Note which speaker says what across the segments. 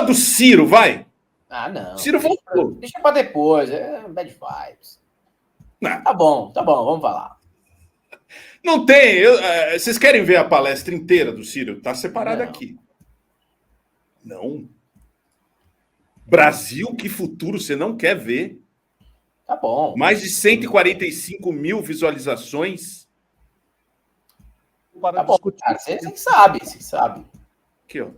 Speaker 1: do Ciro, vai.
Speaker 2: Ah, não.
Speaker 1: Ciro voltou.
Speaker 2: Deixa pra depois. É bad vibes.
Speaker 1: Não.
Speaker 2: Tá bom, vamos falar.
Speaker 1: Não tem. Vocês querem ver a palestra inteira do Ciro? Tá separada aqui. Não. Brasil, que futuro você não quer ver?
Speaker 2: Tá bom.
Speaker 1: Mais de 145 mil visualizações.
Speaker 2: Tá bom, cara. Você sabe.
Speaker 1: Aqui, ó.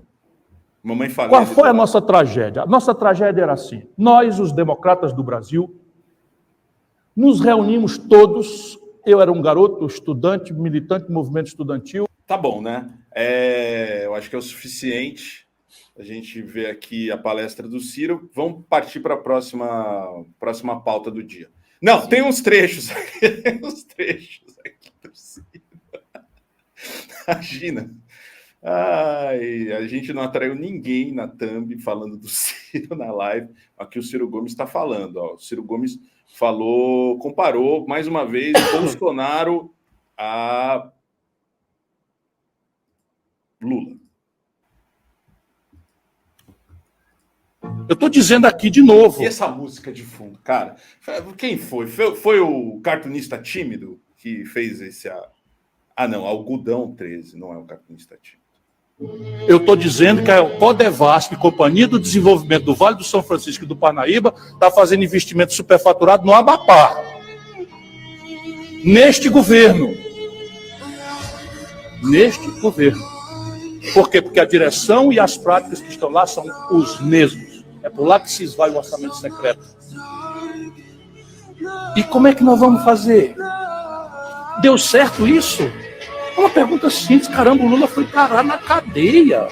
Speaker 1: Mamãe falou.
Speaker 3: Qual foi a nossa tragédia? A nossa tragédia era assim. Nós, os democratas do Brasil, nos reunimos todos. Eu era um garoto, estudante, militante do movimento estudantil.
Speaker 1: Tá bom, né? Eu acho que é o suficiente. A gente vê aqui a palestra do Ciro. Vamos partir para a próxima pauta do dia. Não, sim. Tem uns trechos aqui. Do Ciro. Imagina. Ai, a gente não atraiu ninguém na thumb falando do Ciro na live. Aqui o Ciro Gomes está falando. Ó. O Ciro Gomes comparou mais uma vez Bolsonaro a Lula.
Speaker 3: Eu estou dizendo aqui de novo.
Speaker 1: E essa música de fundo, cara? Quem foi? Foi o cartunista tímido que fez esse... não, Algodão 13, não é o cartunista tímido.
Speaker 3: Eu estou dizendo que a Codevasf, Companhia do Desenvolvimento do Vale do São Francisco e do Parnaíba, está fazendo investimento superfaturado no Amapá. Neste governo. Por quê? Porque a direção e as práticas que estão lá são os mesmos. É por lá que se esvai o orçamento secreto. E como é que nós vamos fazer? Deu certo isso? É uma pergunta simples. Caramba, o Lula foi parar na cadeia.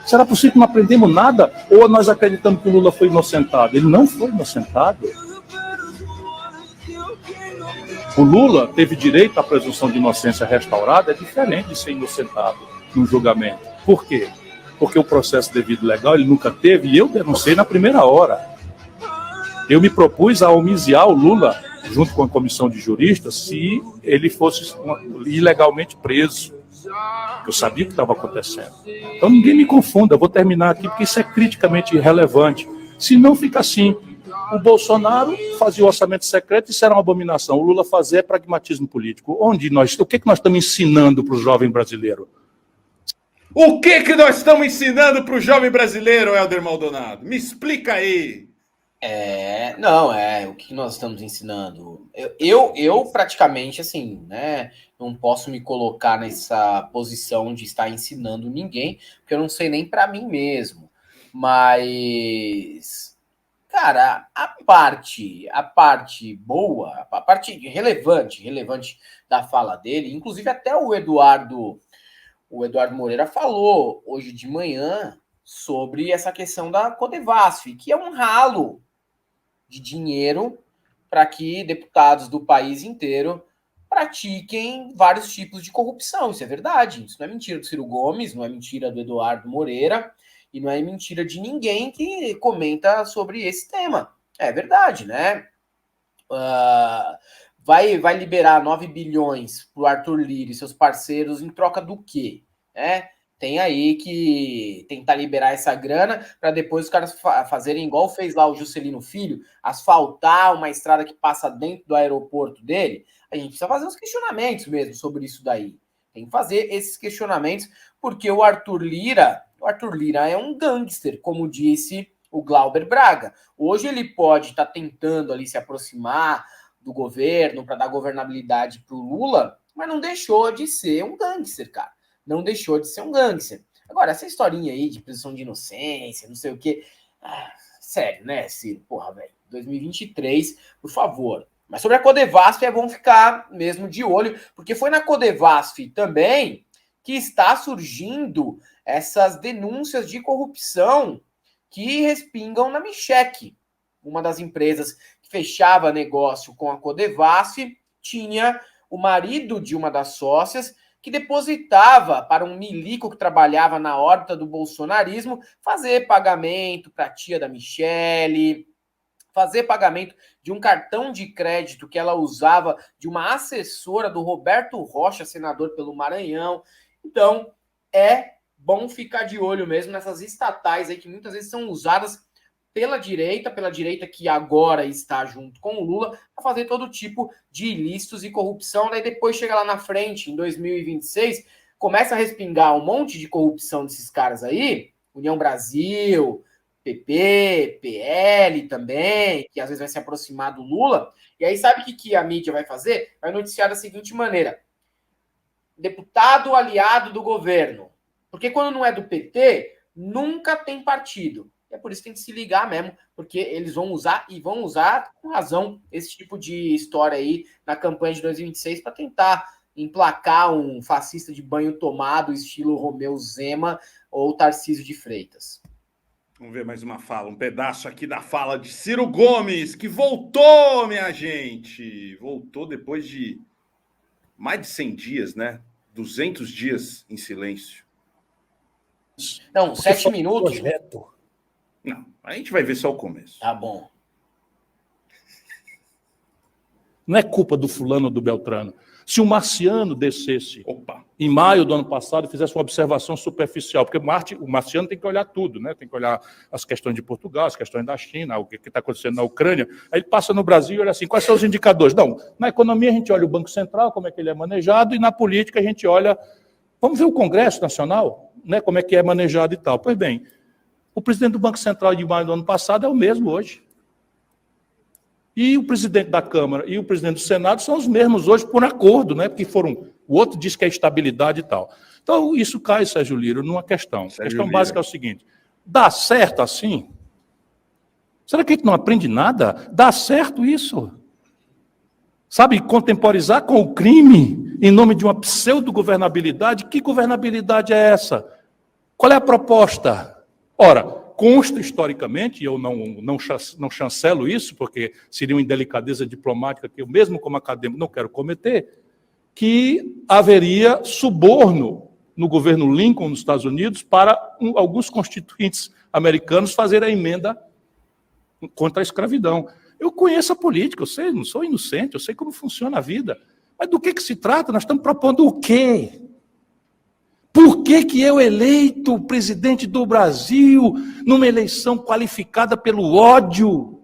Speaker 3: Será possível que não aprendemos nada? Ou nós acreditamos que o Lula foi inocentado? Ele não foi inocentado. O Lula teve direito à presunção de inocência restaurada, é diferente de ser inocentado num julgamento. Por quê? Porque o processo devido legal ele nunca teve, e eu denunciei na primeira hora. Eu me propus a homiziar o Lula, junto com a comissão de juristas, se ele fosse ilegalmente preso. Eu sabia o que estava acontecendo. Então ninguém me confunda, eu vou terminar aqui porque isso é criticamente irrelevante. Se não fica assim, o Bolsonaro fazia o orçamento secreto, isso era uma abominação. O Lula fazia é pragmatismo político. O que nós estamos ensinando para o jovem brasileiro?
Speaker 1: O que nós estamos ensinando para o jovem brasileiro, Helder Maldonado? Me explica aí.
Speaker 2: O que nós estamos ensinando? Eu praticamente, assim, né, não posso me colocar nessa posição de estar ensinando ninguém, porque eu não sei nem para mim mesmo. Mas, cara, a parte boa, a parte relevante da fala dele, inclusive até o Eduardo Moreira falou hoje de manhã sobre essa questão da Codevasf, que é um ralo de dinheiro para que deputados do país inteiro pratiquem vários tipos de corrupção. Isso é verdade. Isso não é mentira do Ciro Gomes, não é mentira do Eduardo Moreira e não é mentira de ninguém que comenta sobre esse tema. É verdade, né? Vai liberar 9 bilhões para o Arthur Lira e seus parceiros em troca do quê? Tem aí que tentar liberar essa grana para depois os caras fazerem igual fez lá o Juscelino Filho, asfaltar uma estrada que passa dentro do aeroporto dele. A gente precisa fazer uns questionamentos mesmo sobre isso daí. Tem que fazer esses questionamentos, porque o Arthur Lira é um gangster, como disse o Glauber Braga. Hoje ele pode estar tentando ali se aproximar do governo para dar governabilidade para o Lula, mas não deixou de ser um gangster, cara. Não deixou de ser um gangster. Agora, essa historinha aí de presunção de inocência, não sei o quê... sério, né, Ciro? Porra, velho. 2023, por favor. Mas sobre a Codevasf é bom ficar mesmo de olho, porque foi na Codevasf também que está surgindo essas denúncias de corrupção que respingam na Micheque. Uma das empresas que fechava negócio com a Codevasf tinha o marido de uma das sócias que depositava para um milico que trabalhava na órbita do bolsonarismo fazer pagamento para a tia da Michele, fazer pagamento de um cartão de crédito que ela usava de uma assessora do Roberto Rocha, senador pelo Maranhão. Então, é bom ficar de olho mesmo nessas estatais aí que muitas vezes são usadas pela direita que agora está junto com o Lula, para fazer todo tipo de ilícitos e corrupção. Daí depois chega lá na frente, em 2026, começa a respingar um monte de corrupção desses caras aí, União Brasil, PP, PL também, que às vezes vai se aproximar do Lula. E aí sabe o que a mídia vai fazer? Vai noticiar da seguinte maneira: deputado aliado do governo. Porque quando não é do PT, nunca tem partido. É por isso que tem que se ligar mesmo, porque eles vão usar, e vão usar com razão, esse tipo de história aí na campanha de 2026 para tentar emplacar um fascista de banho tomado, estilo Romeu Zema ou Tarcísio de Freitas.
Speaker 1: Vamos ver mais uma fala, um pedaço aqui da fala de Ciro Gomes, que voltou, minha gente. Voltou depois de mais de 100 dias, né? 200 dias em silêncio.
Speaker 2: Não, 7 minutos.
Speaker 3: Projeto.
Speaker 1: Não, a gente vai ver só o começo.
Speaker 2: Tá bom.
Speaker 3: Não é culpa do fulano ou do Beltrano. Se o marciano descesse
Speaker 1: Opa.
Speaker 3: em maio do ano passado e fizesse uma observação superficial, porque o marciano tem que olhar tudo, né? Tem que olhar as questões de Portugal, as questões da China, o que está acontecendo na Ucrânia. Aí ele passa no Brasil e olha assim, quais são os indicadores? Não, na economia a gente olha o Banco Central, como é que ele é manejado, e na política a gente olha, vamos ver o Congresso Nacional, né? Como é que é manejado e tal. Pois bem, o presidente do Banco Central de maio do ano passado é o mesmo hoje. E o presidente da Câmara e o presidente do Senado são os mesmos hoje por acordo, né? Porque foram. O outro diz que é estabilidade e tal. Então, isso cai, Sérgio Liro, numa questão. A questão básica é o seguinte: dá certo assim? Será que a gente não aprende nada? Dá certo isso? Sabe, contemporizar com o crime em nome de uma pseudo-governabilidade? Que governabilidade é essa? Qual é a proposta? Ora, consta historicamente, e eu não chancelo isso, porque seria uma indelicadeza diplomática que eu, mesmo como acadêmico, não quero cometer, que haveria suborno no governo Lincoln, nos Estados Unidos, para alguns constituintes americanos fazerem a emenda contra a escravidão. Eu conheço a política, eu sei, não sou inocente, eu sei como funciona a vida. Mas do que se trata? Nós estamos propondo o quê? Por que eu eleito presidente do Brasil numa eleição qualificada pelo ódio,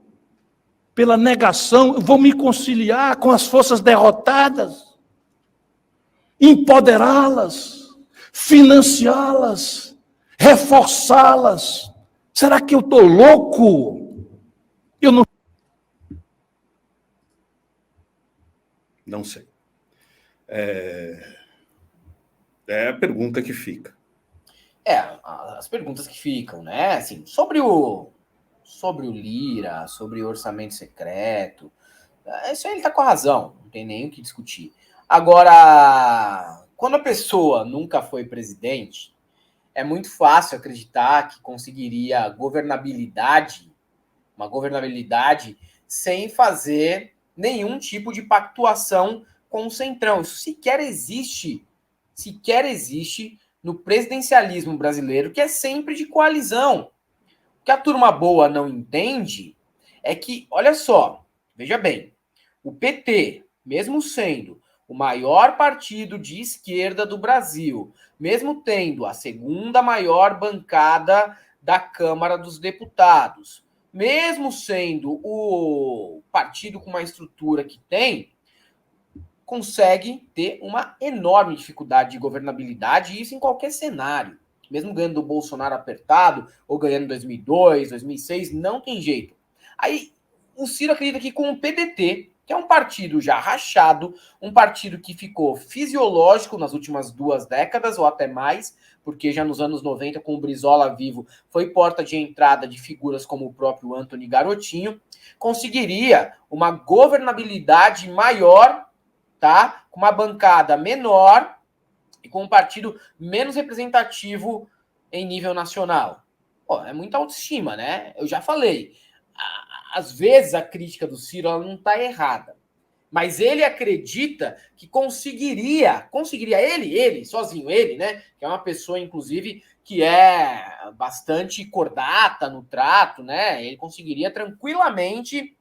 Speaker 3: pela negação, eu vou me conciliar com as forças derrotadas, empoderá-las, financiá-las, reforçá-las? Será que eu estou louco? Eu não...
Speaker 1: Não sei. É a pergunta que fica.
Speaker 2: As perguntas que ficam, né? Assim, sobre o Lira, sobre o orçamento secreto, isso aí ele tá com a razão, não tem nem o que discutir. Agora, quando a pessoa nunca foi presidente, é muito fácil acreditar que conseguiria uma governabilidade, sem fazer nenhum tipo de pactuação com o Centrão. Isso sequer existe no presidencialismo brasileiro, que é sempre de coalizão. O que a turma boa não entende é que, olha só, veja bem, o PT, mesmo sendo o maior partido de esquerda do Brasil, mesmo tendo a segunda maior bancada da Câmara dos Deputados, mesmo sendo o partido com uma estrutura que tem, consegue ter uma enorme dificuldade de governabilidade, e isso em qualquer cenário. Mesmo ganhando do Bolsonaro apertado, ou ganhando em 2002, 2006, não tem jeito. Aí, o Ciro acredita que com o PDT, que é um partido já rachado, um partido que ficou fisiológico nas últimas 2 décadas, ou até mais, porque já nos anos 90, com o Brizola vivo, foi porta de entrada de figuras como o próprio Antony Garotinho, conseguiria uma governabilidade maior, tá? Com uma bancada menor e com um partido menos representativo em nível nacional. Pô, é muita autoestima, né? Eu já falei. Às vezes a crítica do Ciro ela não está errada, mas ele acredita que conseguiria ele sozinho, né? Que é uma pessoa, inclusive, que é bastante cordata no trato, né? Ele conseguiria tranquilamente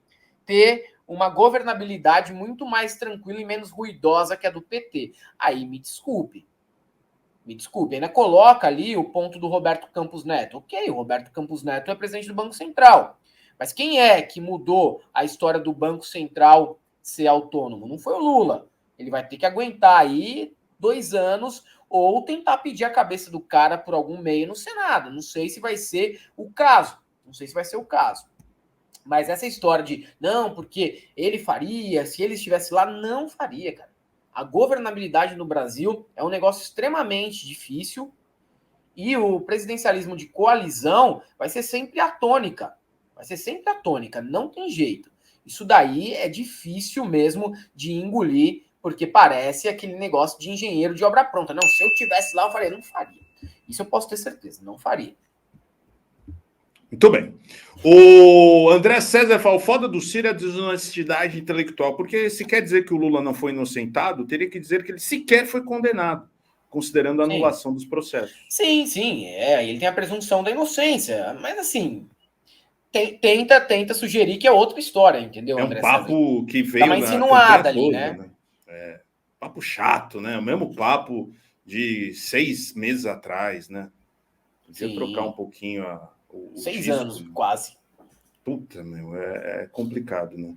Speaker 2: ter uma governabilidade muito mais tranquila e menos ruidosa que a do PT. Aí me desculpe, Me desculpe, ainda coloca ali o ponto do Roberto Campos Neto. Ok, o Roberto Campos Neto é presidente do Banco Central. Mas quem é que mudou a história do Banco Central ser autônomo? Não foi o Lula. Ele vai ter que aguentar aí 2 anos ou tentar pedir a cabeça do cara por algum meio no Senado. Não sei se vai ser o caso. Não sei se vai ser o caso. Mas essa história de, não, porque ele faria, se ele estivesse lá, não faria, cara. A governabilidade no Brasil é um negócio extremamente difícil e o presidencialismo de coalizão vai ser sempre a tônica. Vai ser sempre a tônica, não tem jeito. Isso daí é difícil mesmo de engolir, porque parece aquele negócio de engenheiro de obra pronta. Não, se eu tivesse lá, eu faria. Não faria. Isso eu posso ter certeza, não faria.
Speaker 1: Muito bem. O André César fala, o foda do Ciro é a desonestidade intelectual, porque se quer dizer que o Lula não foi inocentado, teria que dizer que ele sequer foi condenado, considerando a anulação dos processos.
Speaker 2: Sim, ele tem a presunção da inocência, mas assim, tenta sugerir que é outra história, entendeu,
Speaker 1: É um
Speaker 2: André
Speaker 1: papo
Speaker 2: César?
Speaker 1: que veio
Speaker 2: Dá uma
Speaker 1: na
Speaker 2: insinuada
Speaker 1: campanha
Speaker 2: ali,
Speaker 1: toda,
Speaker 2: né?
Speaker 1: É, papo chato, né? O mesmo papo de 6 meses atrás, né? Podia trocar um pouquinho o
Speaker 2: 6
Speaker 1: disco,
Speaker 2: anos,
Speaker 1: né?
Speaker 2: quase.
Speaker 1: Puta, meu, é complicado, né?